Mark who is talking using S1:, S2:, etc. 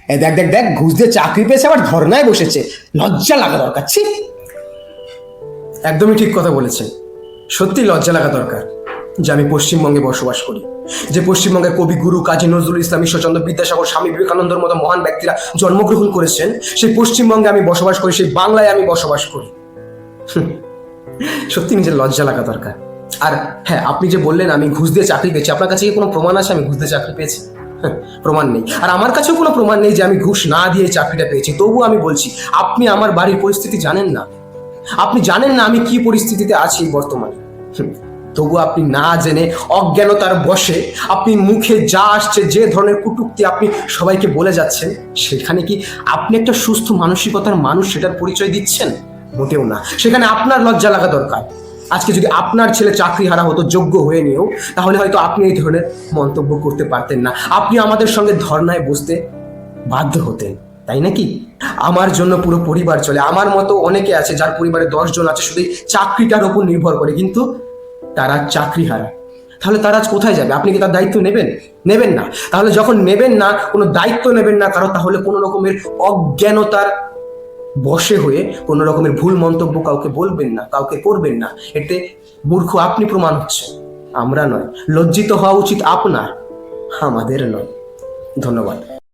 S1: দেখ দেখ দেখ, ঘুষ দিয়ে চাকরি পেয়েছে, আবার ধর্নায় বসেছে। লজ্জা লাগা দরকার। ছি, একদমই ঠিক কথা বলেছেন। সত্যি লজ্জা লাগা দরকার যে আমি পশ্চিমবঙ্গে বসবাস করি, যে পশ্চিমবঙ্গের কবিগুরু কাজী নজরুল ইসলাম, ঈশ্বরচন্দ্র বিদ্যাসাগর, স্বামী বিবেকানন্দর মতো মহান ব্যক্তিরা জন্মগ্রহণ করেছেন। সেই পশ্চিমবঙ্গে আমি বসবাস করি, সেই বাংলায় আমি বসবাস করি। সত্যি নিজের লজ্জা লাগা দরকার। আর হ্যাঁ, আপনি যে বললেন আমি ঘুষ দিয়ে চাকরি পেয়েছি, আপনার কাছে কি কোনো প্রমাণ আছে আমি ঘুষ দিয়ে চাকরি পেয়েছি? প্রমাণ নেই। আর আমার কাছেও কোনো প্রমাণ নেই যে আমি ঘুষ না দিয়ে চাকরিটা পেয়েছি। তবুও আমি বলছি, আপনি আমার বাড়ির পরিস্থিতি জানেন না, আপনি জানেন না আমি কি পরিস্থিতিতে আছি বর্তমানে। তবু আপনি না জেনে অজ্ঞানতার বশে আপনি মুখে যা আসছে, যে ধরনের কটূক্তি আপনি সবাইকে বলে যাচ্ছেন, সেখানে কি আপনি একটা সুস্থ মানসিকতার মানুষ সেটার পরিচয় দিচ্ছেন? মোটেও না। সেখানে আপনার লজ্জা লাগা দরকার। আজকে যদি আপনার ছেলে চাকরি হারা হতো যোগ্য হয়ে নিয়েও, তাহলে হয়তো আপনি এই ধরনের মন্তব্য করতে পারতেন না, আপনি আমাদের সঙ্গে ধর্নায় বসতে বাধ্য হতেন, তাই নাকি? আমার জন্য পুরো পরিবার চলে। আমার মতো অনেকে আছে যার পরিবারে 10 জন আছে, শুধু চাকরিটার উপর নির্ভর করে, কিন্তু তারা চাকরি হারা। তাহলে তারা আজ কোথায় যাবে? আপনি কি তার দায়িত্ব নেবেন? নেবেন না। তাহলে যখন নেবেন না, কোনো দায়িত্ব নেবেন না কারণ, তাহলে কোনো রকমের অজ্ঞানতার বশে হয়ে কোনো রকমের ভুল মন্তব্য কাউকে বলবেন না, কাউকে করবেন না। এতে মূর্খ আপনি প্রমাণ হচ্ছে, আমরা নয়। লজ্জিত হওয়া উচিত আপনার, আমাদের নয়। ধন্যবাদ।